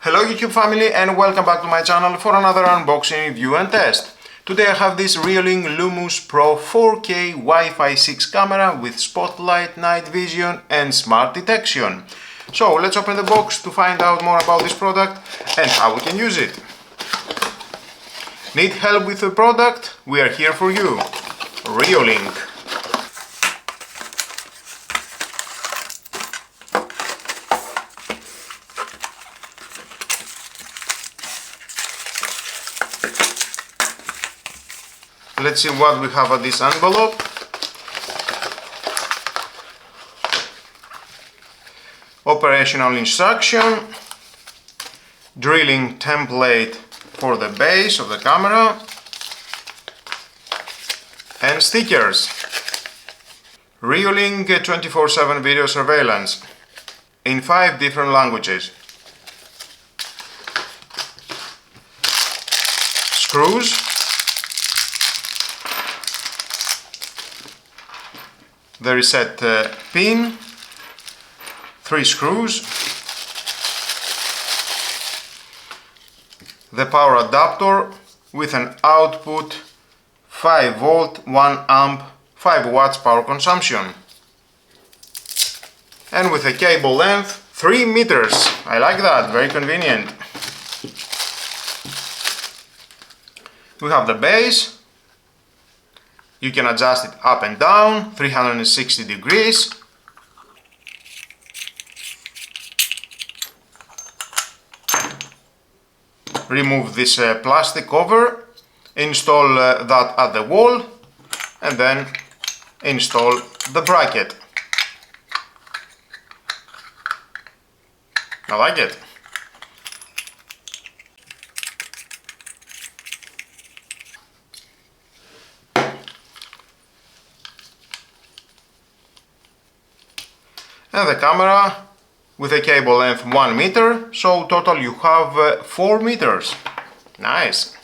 Hello YouTube family and welcome back to my channel for another unboxing, review and test. Today I have this Reolink Lumus Pro 4K Wi-Fi 6 camera with spotlight, night vision and smart detection. So let's open the box to find out more about this product and how we can use it. Need help with the product? We are here for you. Reolink. Let's see what we have at this envelope. Operational instruction, drilling template for the base of the camera, and stickers. Reolink 24/7 video surveillance in 5 different languages. Screws. The reset pin, 3 screws, the power adapter with an output 5 volt, 1 amp, 5 watts power consumption, and with a cable length 3 meters. I like that, very convenient. We have the base. You can adjust it up and down, 360 degrees. Remove this plastic cover, install that at the wall, and then install the bracket. I like it. And the camera with a cable length 1 meter, so total you have 4 meters. Nice.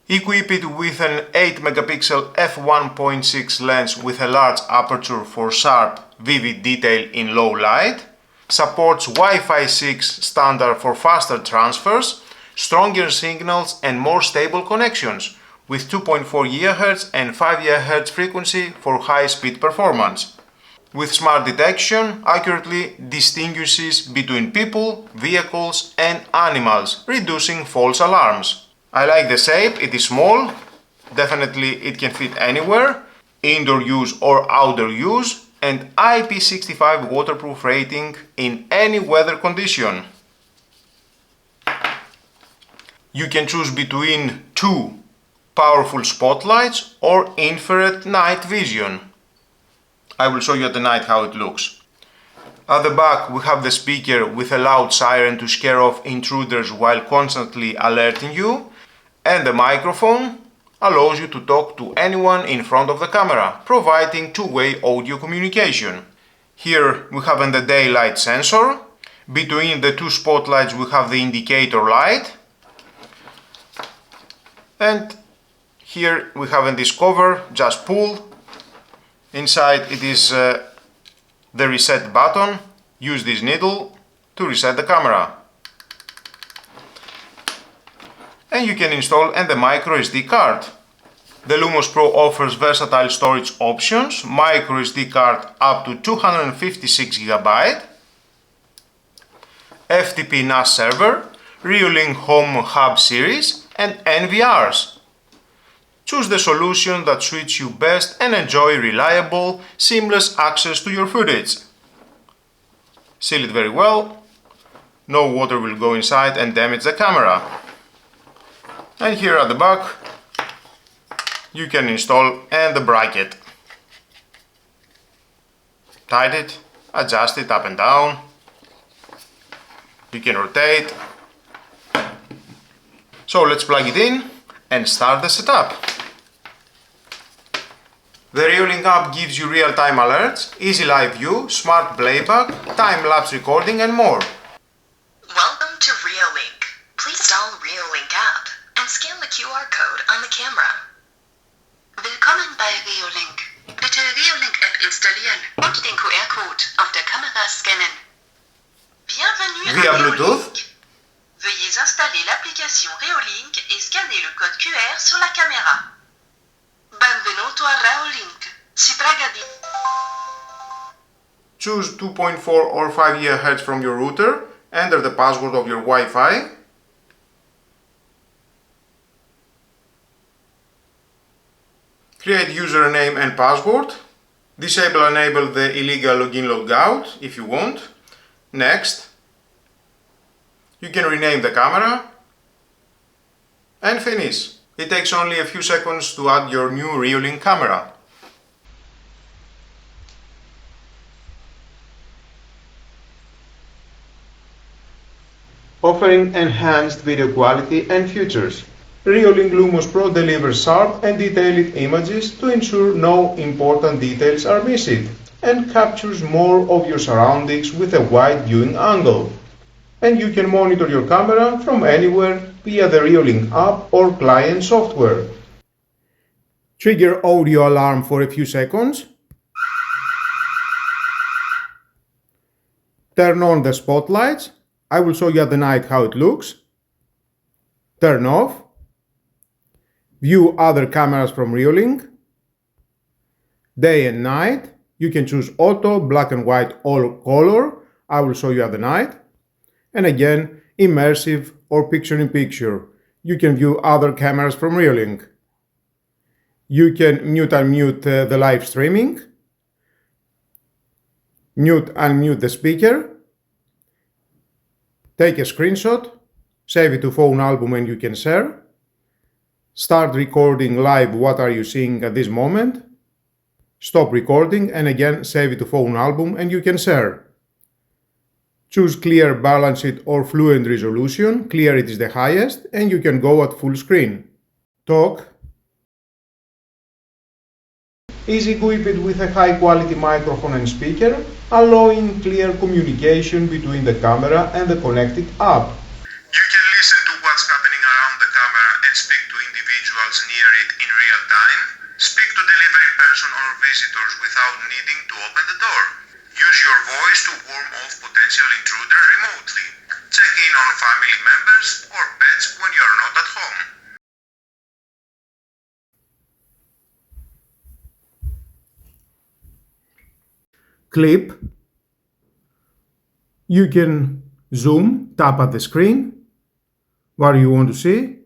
Equip it with an 8 megapixel f1.6 lens with a large aperture for sharp, vivid detail in low light. Supports Wi-Fi 6 standard for faster transfers, stronger signals and more stable connections, with 2.4 GHz and 5 GHz frequency for high-speed performance. With smart detection, accurately distinguishes between people, vehicles and animals, reducing false alarms. I like the shape, it is small, definitely it can fit anywhere, indoor use or outdoor use, and IP65 waterproof rating in any weather condition. You can choose between 2 powerful spotlights or infrared night vision. I will show you at the night how it looks. At the back we have the speaker with a loud siren to scare off intruders while constantly alerting you, and the microphone allows you to talk to anyone in front of the camera, providing two-way audio communication. Here we have the daylight sensor. Between the 2 spotlights we have the indicator light, and here we have this cover, just pull. Inside it is the reset button. Use this needle to reset the camera. And you can install the micro SD card. The Lumus Pro offers versatile storage options, micro SD card up to 256 GB, FTP NAS server, Reolink Home Hub series and NVRs. Choose the solution that suits you best and enjoy reliable, seamless access to your footage. Seal it very well. No water will go inside and damage the camera. And here at the back you can install the bracket. Tighten it, adjust it up and down. You can rotate. So let's plug it in and start the setup. The Reolink app gives you real-time alerts, easy live view, smart playback, time-lapse recording and more. Welcome to Reolink. Please install Reolink app and scan the QR code on the camera. Willkommen bei Reolink. Bitte Reolink-App installieren und den QR-Code auf der Kamera scannen. Bienvenue Via à Bluetooth. Reolink. Veuillez installer l'application Reolink et scanner le code QR sur la caméra. Benvenuto a Reolink. Si prega di... Choose 2.4 or 5 GHz from your router. Enter the password of your Wi-Fi. Create username and password. Disable and enable the illegal login logout if you want. Next. You can rename the camera. And finish. It takes only a few seconds to add your new Reolink camera. Offering enhanced video quality and features. Reolink Lumus Pro delivers sharp and detailed images to ensure no important details are missed and captures more of your surroundings with a wide viewing angle. And you can monitor your camera from anywhere via the Reolink app or client software. Trigger audio alarm for a few seconds. Turn on the spotlights. I will show you at the night how it looks. Turn off. View other cameras from Reolink. Day and night. You can choose auto, black and white, or color. I will show you at the night. And again, immersive or picture-in-picture. You can view other cameras from Reolink. You can mute and unmute the live streaming. Mute and unmute the speaker. Take a screenshot, save it to phone album and you can share. Start recording live what are you seeing at this moment. Stop recording and again save it to phone album and you can share. Choose clear, balanced or fluent resolution. Clear it is the highest and you can go at full screen. Talk is equipped with a high quality microphone and speaker, allowing clear communication between the camera and the connected app. You can listen to what's happening around the camera and speak to individuals near it in real time. Speak to delivery person or visitors without needing to open the door. Use your voice to warn off potential intruders remotely. Check in on family members or pets when you are not at home. Clip. You can zoom, tap at the screen, what you want to see.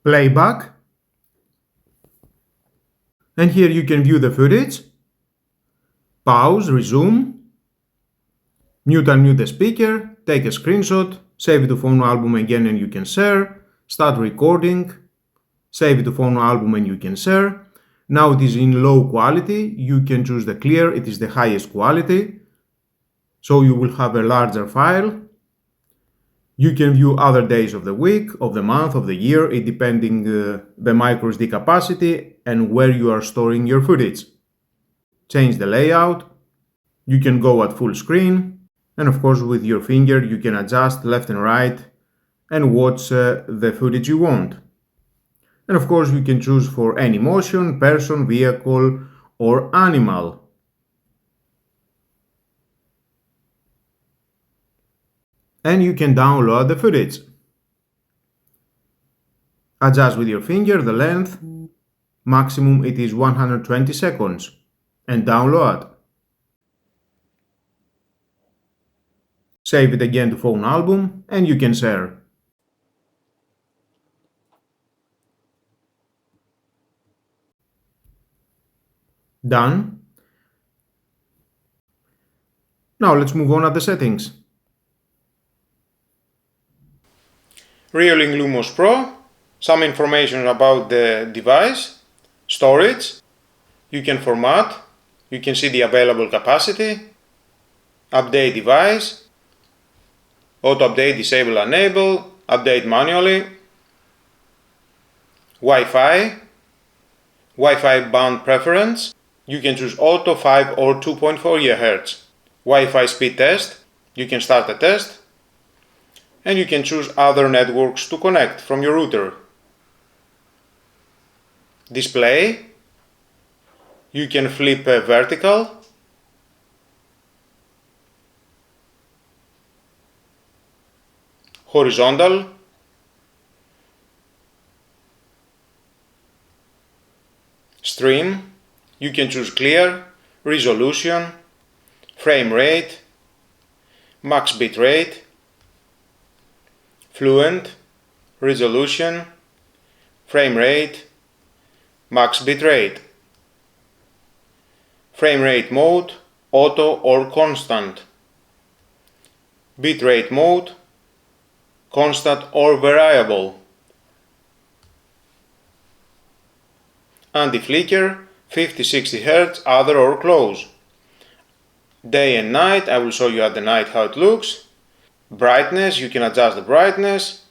Playback. And here you can view the footage. Pause, resume. Mute and mute the speaker, take a screenshot, save it to phone album again and you can share. Start recording. Save it to phone album and you can share. Now it is in low quality. You can choose the clear, it is the highest quality. So you will have a larger file. You can view other days of the week, of the month, of the year, it depending the micro SD capacity and where you are storing your footage. Change the layout. You can go at full screen. And of course with your finger you can adjust left and right and watch the footage you want. And of course you can choose for any motion, person, vehicle or animal. And you can download the footage. Adjust with your finger the length. Maximum it is 120 seconds. And download. Save it again to phone album and you can share. Done. Now let's move on at the settings. Reolink Lumus Pro, some information about the device, storage, you can format, you can see the available capacity, update device, auto update disable enable, update manually, Wi-Fi, Wi-Fi band preference, you can choose auto 5 or 2.4 GHz, Wi-Fi speed test, you can start a test, and you can choose other networks to connect from your router. Display, you can flip vertical, horizontal, stream, you can choose clear, resolution, frame rate, max bit rate, fluent, resolution, frame rate, max bit rate, frame rate mode, auto or constant, bit rate mode, constant or variable, anti-flicker, 50-60 Hz, other or close. Day and night, I will show you at the night how it looks. Brightness, you can adjust the brightness.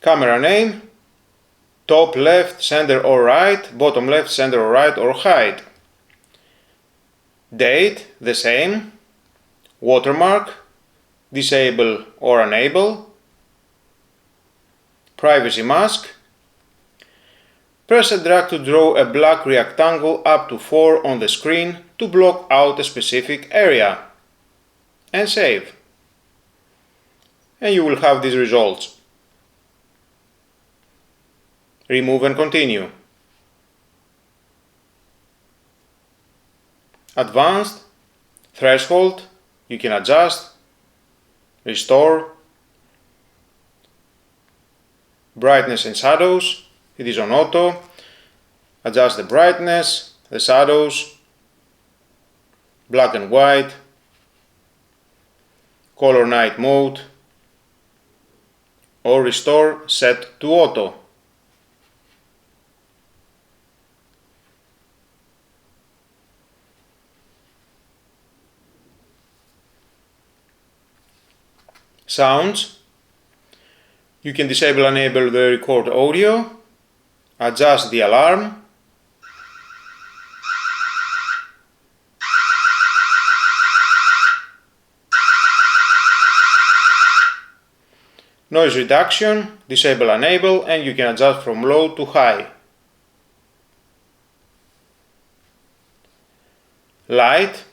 Camera name, top left, center or right, bottom left, center or right, or height. Date, the same. Watermark, disable or enable. Privacy mask. Press and drag to draw a black rectangle up to 4 on the screen to block out a specific area. And save. And you will have these results. Remove and continue. Advanced, threshold, you can adjust, restore, brightness and shadows, it is on auto, adjust the brightness, the shadows, black and white, color night mode, or restore set to auto. Sounds, you can disable and enable the record audio, adjust the alarm, noise reduction, disable and enable, and you can adjust from low to high. Light,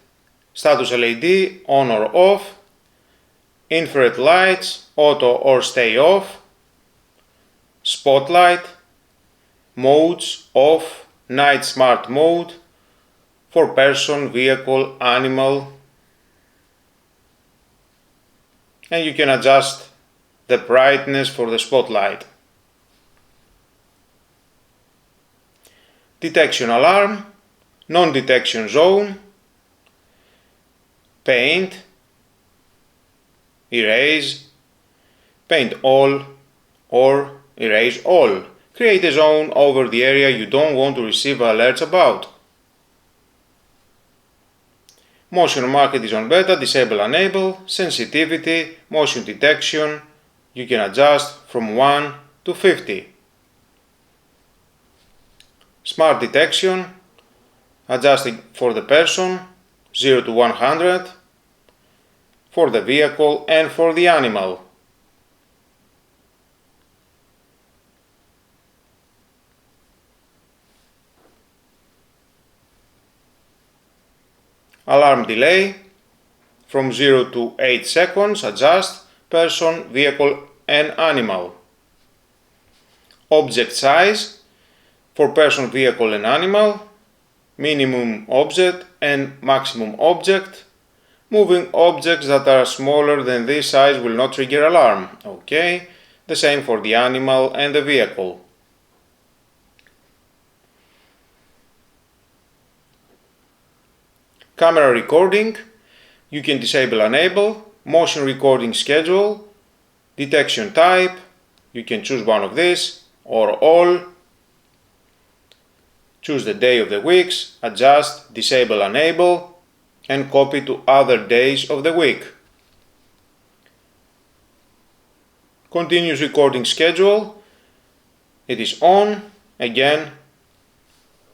status LED, on or off, infrared lights, auto or stay off, spotlight, modes, off, night smart mode, for person, vehicle, animal, and you can adjust the brightness for the spotlight. Detection alarm, non-detection zone, paint, erase, paint all, or erase all. Create a zone over the area you don't want to receive alerts about. Motion market is on beta, disable enable, sensitivity, motion detection, you can adjust from 1 to 50. Smart detection, adjusting for the person, 0 to 100, for the vehicle and for the animal. Alarm delay, from 0 to 8 seconds, adjust, person, vehicle and animal. Object size, for person, vehicle and animal, minimum object and maximum object. Moving objects that are smaller than this size will not trigger alarm. Okay, the same for the animal and the vehicle. Camera recording, you can disable and enable, motion recording schedule, detection type, you can choose one of these or all, choose the day of the weeks, adjust, disable, enable, and copy to other days of the week. Continuous recording schedule, it is on. Again,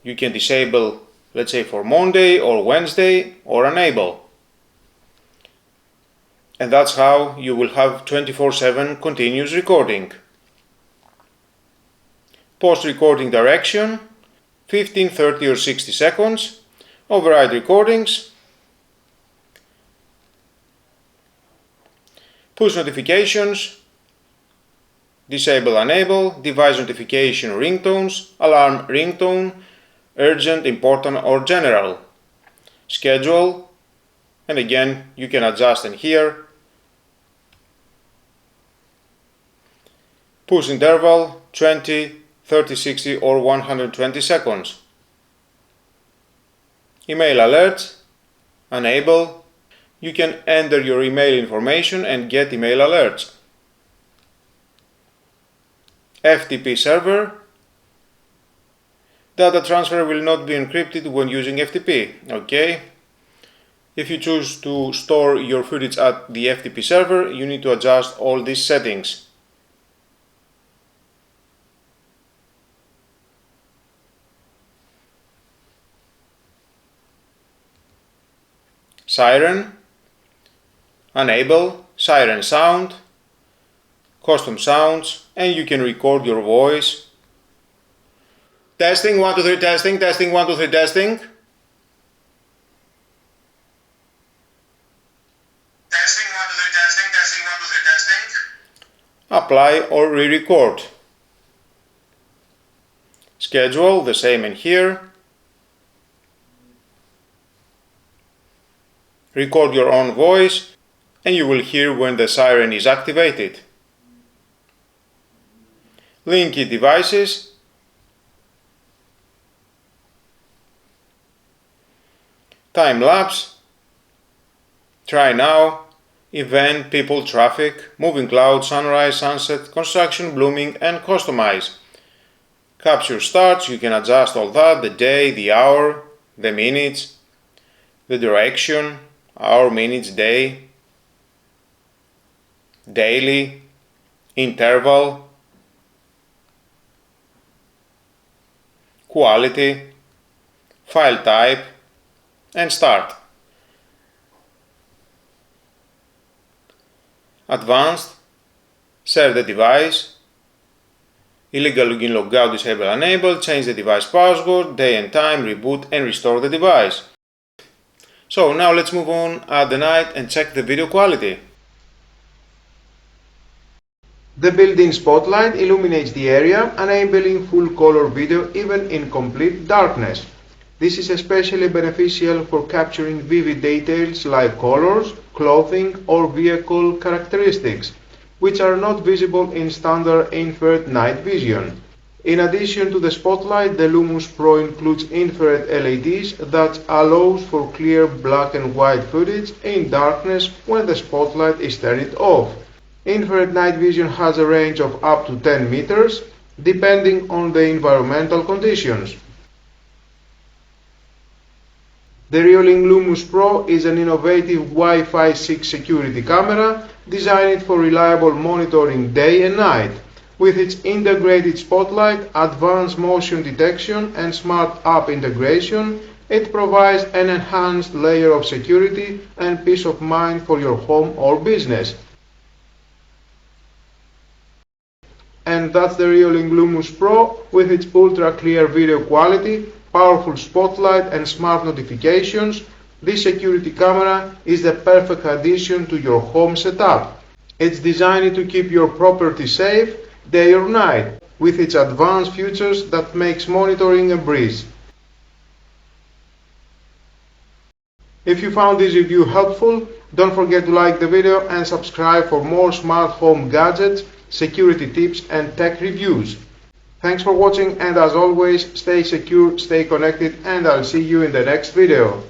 you can disable, let's say for Monday or Wednesday, or enable. And that's how you will have 24/7 continuous recording. Post recording direction, 15, 30 or 60 seconds. Override recordings. Push notifications. Disable, enable. Device notification ringtones. Alarm ringtone. Urgent, important or general. Schedule. And again, you can adjust in here. Push interval, 20, 30, 60 or 120 seconds. Email alerts, enable. You can enter your email information and get email alerts. FTP server. Data transfer will not be encrypted when using FTP. Okay. If you choose to store your footage at the FTP server, you need to adjust all these settings. Siren, enable, siren sound, custom sounds, and you can record your voice. Testing, 1, 2, 3, testing, testing, 1, 2, 3, testing. Testing, 1, 2, 3, testing, testing, 1, 2, 3, testing. Apply or re-record. Schedule, the same in here. Record your own voice and you will hear when the siren is activated. Link key devices. Time lapse. Try now. Event, people, traffic, moving cloud, sunrise, sunset, construction, blooming and customize. Capture starts, you can adjust all that, the day, the hour, the minutes, the direction, hour, minutes, day, daily, interval, quality, file type, and start. Advanced, share the device, illegal login, logout, disable, enable, change the device password, day and time, reboot and restore the device. So now let's move on at the night and check the video quality. The built-in spotlight illuminates the area, enabling full color video even in complete darkness. This is especially beneficial for capturing vivid details like colors, clothing or vehicle characteristics, which are not visible in standard infrared night vision. In addition to the spotlight, the Lumus Pro includes infrared LEDs that allows for clear black and white footage in darkness when the spotlight is turned off. Infrared night vision has a range of up to 10 meters, depending on the environmental conditions. The Reolink Lumus Pro is an innovative Wi-Fi 6 security camera designed for reliable monitoring day and night. With its integrated spotlight, advanced motion detection and smart app integration, it provides an enhanced layer of security and peace of mind for your home or business. And that's the Reolink Lumus Pro with its ultra clear video quality, powerful spotlight and smart notifications. This security camera is the perfect addition to your home setup. It's designed to keep your property safe day or night, with its advanced features that makes monitoring a breeze. If you found this review helpful, don't forget to like the video and subscribe for more smart home gadgets, security tips and tech reviews. Thanks for watching, and as always, stay secure, stay connected, and I'll see you in the next video.